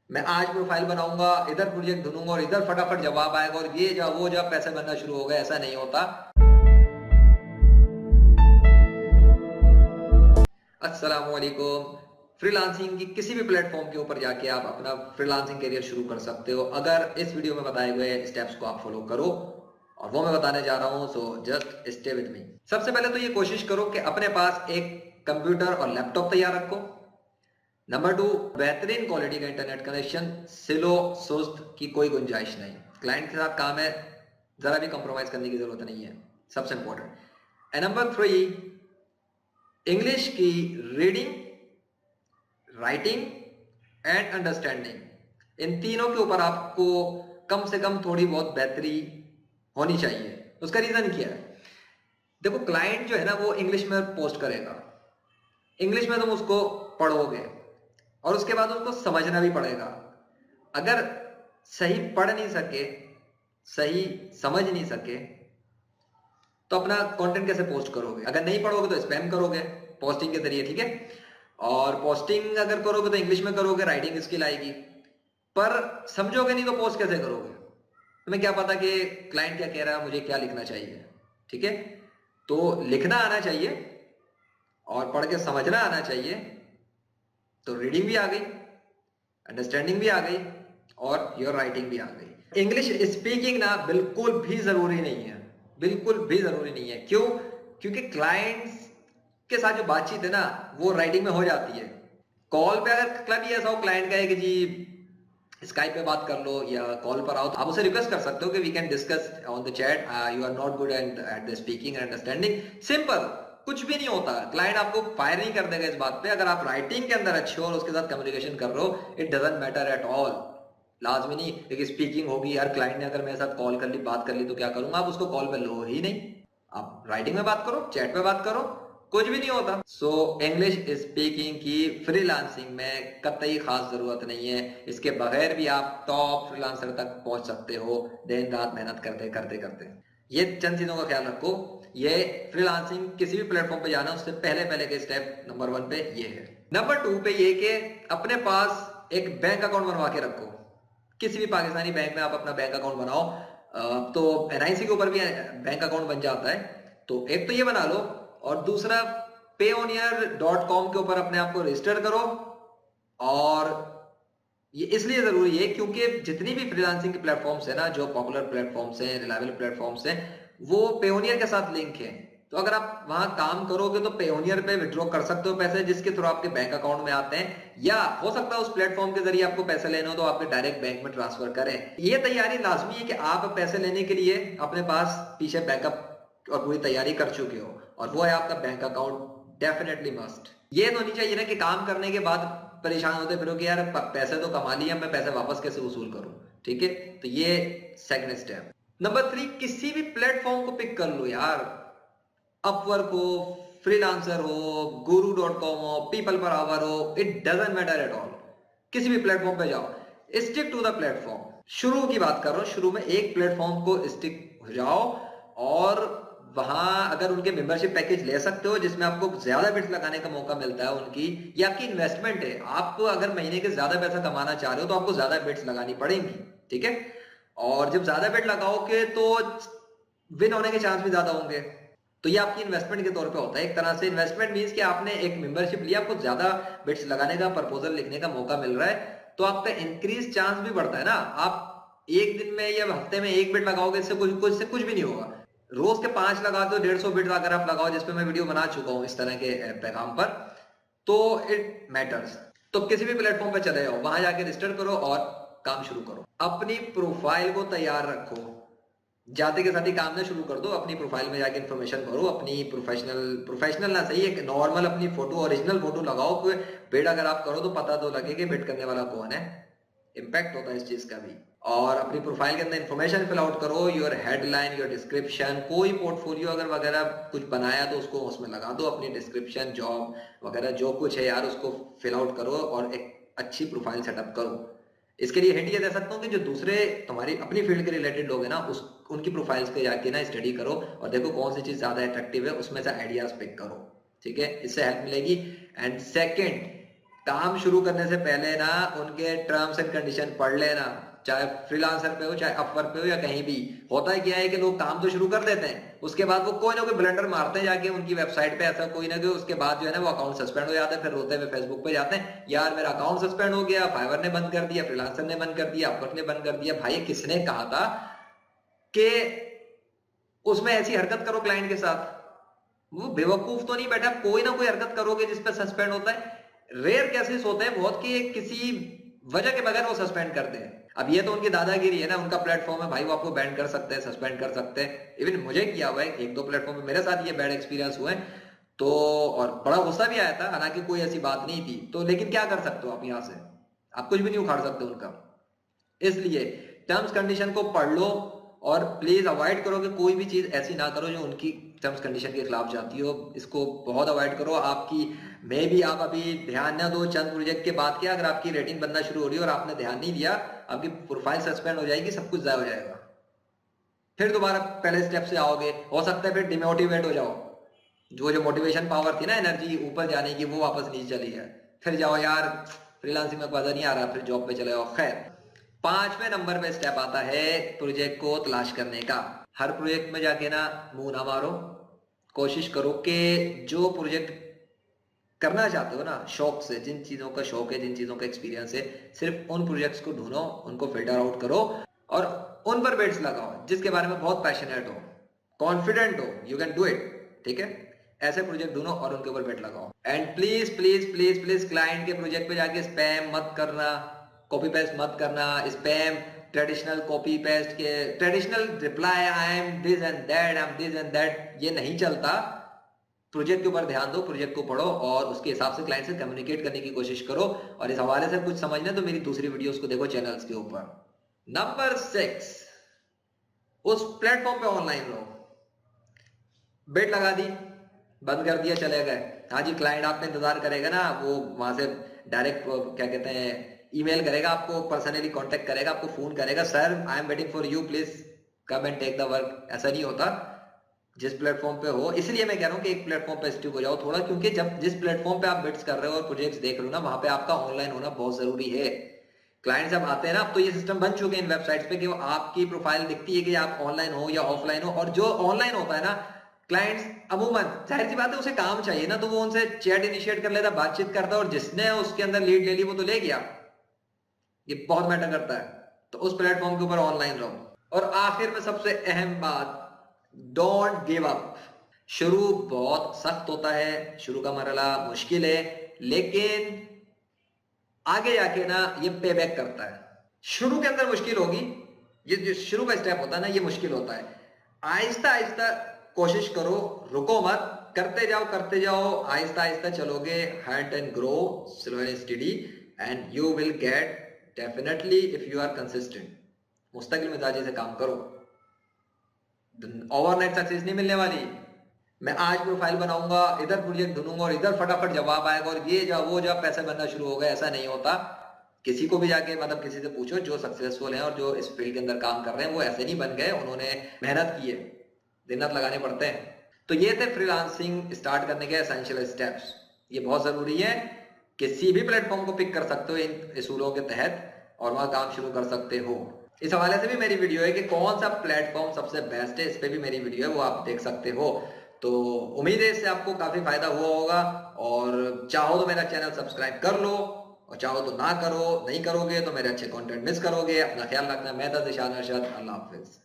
मैं आज प्रोफाइल बनाऊंगा, इधर प्रोजेक्ट ढूंढूंगा और इधर फटाफट जवाब आएगा और ये जब वो जब पैसे बनना शुरू हो गए, ऐसा नहीं होता। अस्सलाम वालेकुम। फ्रीलांसिंग की किसी भी प्लेटफॉर्म के ऊपर जाके आप अपना फ्रीलांसिंग करियर शुरू कर सकते हो, अगर इस वीडियो में बताए हुए स्टेप्स को आप फॉलो करो, और वो मैं बताने जा रहा हूं, so just stay with me. सबसे पहले तो ये कोशिश करो कि अपने पास एक कंप्यूटर और लैपटॉप तैयार रखो। नंबर 2, बेहतरीन क्वालिटी का इंटरनेट कनेक्शन, स्लो सुस्त की कोई गुंजाइश नहीं। क्लाइंट के साथ काम है, जरा भी कंप्रोमाइज करने की जरूरत नहीं है, सबसे इंपॉर्टेंट। एंड नंबर 3, इंग्लिश की रीडिंग, राइटिंग एंड अंडरस्टैंडिंग, इन तीनों के ऊपर आपको कम से कम थोड़ी बहुत बेहतरी होनी चाहिए। उसका रीजन क्या है? देखो, क्लाइंट जो है ना वो इंग्लिश में पोस्ट करेगा, इंग्लिश में तुम उसको पढ़ोगे और उसके बाद उसको समझना भी पड़ेगा। अगर सही पढ़ नहीं सके, सही समझ नहीं सके, तो अपना कंटेंट कैसे पोस्ट करोगे? अगर नहीं पढ़ोगे तो स्पैम करोगे पोस्टिंग के जरिए, ठीक है? और पोस्टिंग अगर करोगे तो इंग्लिश में करोगे, राइटिंग स्किल आएगी, पर समझोगे नहीं तो पोस्ट कैसे करोगे? तुम्हें क्या पता कि क्लाइंट क्या कह रहा है, मुझे क्या लिखना चाहिए, ठीक है? तो लिखना आना चाहिए और पढ़ के समझना आना चाहिए, तो रीडिंग भी आ गई, अंडरस्टैंडिंग भी आ गई और योर राइटिंग भी आ गई। इंग्लिश स्पीकिंग ना बिल्कुल भी जरूरी नहीं है, बिल्कुल भी जरूरी नहीं है। क्यों? क्योंकि क्लाइंट्स के साथ जो बातचीत है ना वो राइटिंग में हो जाती है। कॉल पे अगर कभी ऐसा हो क्लाइंट का है कि जी स्काइप पे बात कर लो या कॉल पर आओ, तो आप उसे रिक्वेस्ट कर सकते हो कि we can discuss on the chat, you are not good at the speaking and understanding. Simple, कुछ भी नहीं होता, क्लाइंट आपको फायर नहीं कर देगा इस बात पे। अगर आप राइटिंग के अंदर अच्छे हो और उसके साथ कम्युनिकेशन कर रहे हो, it doesn't matter at all. लाजमी नहीं लेकिन स्पीकिंग होगी, यार क्लाइंट ने अगर मेरे साथ कॉल कर ली, बात कर ली, तो क्या करूंगा? आप उसको कॉल पे लो ही नहीं, आप राइटिंग में बात करो, चैट पे बात करो, कुछ भी नहीं होता। सो इंग्लिश स्पीकिंग की फ्रीलांसिंग में कतई खास जरूरत नहीं है, इसके बगैर भी आप टॉप फ्रीलांसर तक पहुंच सकते हो, दिन रात मेहनत करते करते करते। ये चंद चीजों का ख्याल रखो। ये फ्रीलांसिंग किसी भी प्लेटफॉर्म पे जाना, उससे पहले पहले के स्टेप नंबर 1 पे ये है। नंबर 2 पे ये कि अपने पास एक बैंक अकाउंट बनवा के रखो। किसी भी पाकिस्तानी बैंक में आप अपना बैंक अकाउंट बनाओ, तो एनआईसी के ऊपर भी बैंक अकाउंट बन जाता है। तो एक तो ये बना लो, और दूसरा payoneer.com के ऊपर अपने आप को रजिस्टर करो। और ये इसलिए जरूरी है क्योंकि जितनी भी फ्रीलांसिंग के प्लेटफॉर्म्स है ना, जो पॉपुलर प्लेटफॉर्म्स हैं, रिलायबल प्लेटफॉर्म्स हैं, वो पेयोनियर के साथ लिंक है। तो अगर आप वहां काम करोगे तो पेयोनियर पे विड्रॉ कर सकते हो पैसे, जिसके थ्रू आपके बैंक अकाउंट में आते हैं, या हो सकता है उस प्लेटफॉर्म के जरिए आपको पैसे लेने हो तो आपके डायरेक्ट बैंक में ट्रांसफर करें। ये तैयारी लाजमी है कि आप पैसे लेने के लिए अपने पास पीछे बैकअप और पूरी तैयारी कर चुके हो, और वो है आपका बैंक अकाउंट। Definitely must. ये तो नहीं चाहिए ना कि काम करने के बाद परेशान होते फिरो कि यार पैसे तो कमा लिए, मैं पैसे वापस कैसे वसूल करूं, ठीक है? तो ये सेकंड स्टेप। नंबर 3, किसी भी प्लेटफॉर्म को पिक कर लो यार, अपवर्क हो, फ्रीलांसर हो, guru.com हो, पीपल पर आवर हो, it doesn't matter at all. किसी भी प्लेटफॉर्म पे जाओ, स्टिक टू द प्लेटफॉर्म। शुरू की बात कर रहा हूं, शुरू में एक प्लेटफॉर्म को स्टिक हो जाओ, और वहां अगर उनके मेंबरशिप पैकेज ले सकते हो जिसमें आपको ज्यादा बिट्स लगाने का मौका मिलता है उनकी, ये आपकी इन्वेस्टमेंट है। आप अगर महीने के ज्यादा पैसा कमाना चाह रहे हो तो आपको ज्यादा बिट्स लगानी पड़ेंगी, ठीक है? और जब ज्यादा बिट लगाओगे तो विन होने के चांस भी ज्यादा होंगे। तो ये आपकी इन्वेस्टमेंट के तौर पे होता है। एक तरह से इन्वेस्टमेंट मींस कि आपने एक मेंबरशिप लिया, आपको ज्यादा बिट्स लगाने का, प्रपोजल लिखने का मौका मिल रहा है, तो आपका इंक्रीज चांस भी बढ़ता है ना। आप एक दिन में या हफ्ते में एक बिट लगाओगे, इससे कुछ भी नहीं होगा। रोज के 5 लगा दो, 150 बिट अगर आप लगाओ, जिसपे मैं वीडियो बना चुका हूं इस तरह के पैगाम पर, तो इट मैटर्स। तो किसी भी प्लेटफॉर्म पे चले जाओ, वहां जाके रजिस्टर करो और काम शुरू करो। अपनी प्रोफाइल को तैयार रखो, जाते के साथ ही काम ना शुरू कर दो। अपनी प्रोफाइल में जाके इन्फॉर्मेशन भरो, अपनी प्रोफेशनल ना सही, एक नॉर्मल अपनी फोटो, ओरिजिनल फोटो लगाओ। कोई बिड अगर आप करो तो पता तो लगे कि बिड करने वाला कौन है, इंपैक्ट होता है इस चीज का भी। और अपनी प्रोफाइल के अंदर इन्फॉर्मेशन फिल आउट करो, योर हेडलाइन, योर डिस्क्रिप्शन, कोई पोर्टफोलियो अगर वगैरह कुछ बनाया तो उसको उसमें लगा दो, अपनी डिस्क्रिप्शन, जॉब वगैरह जो कुछ है यार उसको फिल आउट करो और एक अच्छी प्रोफाइल सेटअप करो। इसके लिए हिंट ये दे सकता हूँ कि जो दूसरे तुम्हारी अपनी फील्ड के रिलेटेड लोग हैं ना, उनकी प्रोफाइल्स पे जाके ना स्टडी करो और देखो कौन सी चीज ज्यादा अट्रैक्टिव है, उसमें से आइडियाज पिक करो, ठीक है? इससे हेल्प मिलेगी। एंड सेकेंड, काम शुरू करने से पहले ना उनके टर्म्स एंड कंडीशन पढ़ लेना, चाहे फ्रीलांसर पे हो चाहे अपवर्क पे हो या कहीं भी। होता है क्या है कि लोग काम तो शुरू कर देते हैं, उसके बाद वो कोई ना कोई ब्लंडर मारते हैं जाके उनकी वेबसाइट पे, ऐसा कोई ना कोई, उसके बाद जो है ना वो अकाउंट सस्पेंड हो जाते हैं, फिर रोते हुए फेसबुक पे जाते हैं, यार मेरा अकाउंट सस्पेंड हो गया, फाइवर ने बंद कर दिया, फ्रीलांसर ने बंद कर दिया, अपवर्क ने बंद कर दिया। भाई किसने कहा था कि उसमें ऐसी हरकत करो क्लाइंट के साथ? वो बेवकूफ तो नहीं बैठा, कोई ना कोई हरकत करोगे जिसपे सस्पेंड होता है। रेयर केसेस होते हैं बहुत कि किसी वजह के बगैर वो सस्पेंड करते हैं। अब ये तो उनकी दादागिरी है ना, उनका प्लेटफॉर्म है भाई, वो आपको बैन कर सकते हैं, सस्पेंड कर सकते हैं। इवन मुझे किया हुआ है, एक दो प्लेटफॉर्म पे मेरे साथ ये बैड एक्सपीरियंस हुए हैं, तो और बड़ा गुस्सा भी आया था, हालांकि कोई ऐसी बात नहीं थी तो, लेकिन क्या कर सकते हो आप यहाँ से, आप कुछ भी नहीं उखाड़ सकते उनका। इसलिए टर्म्स कंडीशन को पढ़ लो और प्लीज अवॉइड करो कि कोई भी चीज ऐसी ना करो जो उनकी टर्म्स कंडीशन के खिलाफ जाती हो। इसको बहुत अवॉइड करो। आपकी मे भी आप अभी ध्यान ना दो, चंद प्रोजेक्ट के बाद क्या, अगर आपकी रेटिंग बनना शुरू हो रही है और आपने ध्यान नहीं दिया, आपकी प्रोफाइल सस्पेंड हो जाएगी, सब कुछ जाया हो जाएगा। फिर दोबारा पहले स्टेप से आओगे, हो सकता है फिर डिमोटिवेट हो जाओ, जो मोटिवेशन पावर थी ना, एनर्जी ऊपर जाने की, वो वापस नीचे चली है, फिर जाओ यार फ्रीलांसिंग में मजा नहीं आ रहा, फिर जॉब पे चले जाओ। खैर, 5वें नंबर पे स्टेप आता है प्रोजेक्ट को तलाश करने का। हर प्रोजेक्ट में जाके ना मुंह ना मारो, कोशिश करो कि जो प्रोजेक्ट करना चाहते हो ना शौक से, जिन चीजों का शौक है, जिन चीजों का एक्सपीरियंस है, सिर्फ उन प्रोजेक्ट्स को ढूंढो, उनको फिल्टर आउट करो और उन पर बेट्स लगाओ जिसके बारे में बहुत पैशनेट हो, कॉन्फिडेंट हो, यू कैन डू इट। ठीक है, ऐसे प्रोजेक्ट ढूंढो और उनके ऊपर बेट लगाओ। And please please please please client के प्रोजेक्ट पे जाके स्पैम मत करना, कॉपी पेस्ट मत करना। स्पैम, ट्रेडिशनल कॉपी पेस्ट के, traditional reply I am this and that, I am this and that, ये नहीं चलता। प्रोजेक्ट के ऊपर ध्यान दो, प्रोजेक्ट को पढ़ो और उसके हिसाब से क्लाइंट से कम्युनिकेट करने की कोशिश करो। और इस हवाले से कुछ समझना तो मेरी दूसरी वीडियोस को देखो चैनल्स के ऊपर। नंबर 6, उस प्लेटफॉर्म पे ऑनलाइन रहो। बेट लगा दी, बंद कर दिया, चले गए। हाँ जी, क्लाइंट आपका इंतजार करेगा ना, वो वहां से डायरेक्ट क्या कहते हैं ईमेल करेगा आपको, पर्सनली कांटेक्ट करेगा, आपको फोन करेगा, sir I am waiting for you, please come and take the work. ऐसा नहीं होता जिस प्लेटफॉर्म पे हो। इसलिए मैं कह रहा हूँ कि एक प्लेटफॉर्म पे स्टिक हो जाओ थोड़ा, क्योंकि जब जिस प्लेटफॉर्म पे आप बिड्स कर रहे हो और प्रोजेक्ट्स देख रहे हो ना, वहां पे आपका ऑनलाइन होना बहुत जरूरी है। क्लाइंट्स जब आते हैं ना, अब तो ये सिस्टम बन चुके हैं इन वेबसाइट्स पे कि आपकी प्रोफाइल दिखती है कि आप ऑनलाइन हो या ऑफलाइन हो। और जो ऑनलाइन होता है ना, क्लाइंट्स अमूमन जाहिर सी बात है उसे काम चाहिए ना, तो वो उनसे चैट इनिशिएट कर लेता, बातचीत करता है, और जिसने उसके अंदर लीड ले ली वो तो ले गया। ये बहुत मैटर करता है, तो उस प्लेटफॉर्म के ऊपर ऑनलाइन रहो। और आखिर में सबसे अहम बात, डोंट गिव अप। शुरू बहुत सख्त होता है, शुरू का मरहला मुश्किल है, लेकिन आगे जाके ना ये पे बैक करता है। शुरू के अंदर मुश्किल होगी, ये जो शुरू का स्टेप होता है ना, ये मुश्किल होता है। आहिस्ता आहिस्ता कोशिश करो, रुको मत, करते जाओ, आहिस्ता आहिस्ता चलोगे, hurt and grow, slow and study, and you will get definitely if you are consistent. मुस्तकिल मिजाजी से काम करो, ओवरनाइट सक्सेस नहीं मिलने वाली। मैं आज प्रोफाइल बनाऊंगा, इधर प्रोजेक्ट ढूंढूंगा और इधर फटाफट जवाब आएगा और ये जा वो जा पैसे बनना शुरू होगा, ऐसा नहीं होता। किसी को भी जाके मतलब किसी से पूछो जो सक्सेसफुल हैं और जो इस फील्ड के अंदर काम कर रहे हैं, वो ऐसे नहीं बन गए, उन्होंने मेहनत की है, दिन रात लगाने पड़ते हैं। तो ये थे फ्रीलांसिंग स्टार्ट करने के एसेंशियल स्टेप्स। ये बहुत जरूरी है, किसी भी प्लेटफॉर्म को पिक कर सकते हो इन असूलों के तहत और वहां काम शुरू कर सकते हो। इस हवाले से भी मेरी वीडियो है कि कौन सा प्लेटफॉर्म सबसे बेस्ट है, इस पे भी मेरी वीडियो है, वो आप देख सकते हो। तो उम्मीद है इससे आपको काफी फायदा हुआ होगा, और चाहो तो मेरा चैनल सब्सक्राइब कर लो और चाहो तो ना करो, नहीं करोगे तो मेरे अच्छे कंटेंट मिस करोगे। अपना ख्याल रखना। मैं था ज़िशान अरशद, अल्लाह हाफिज।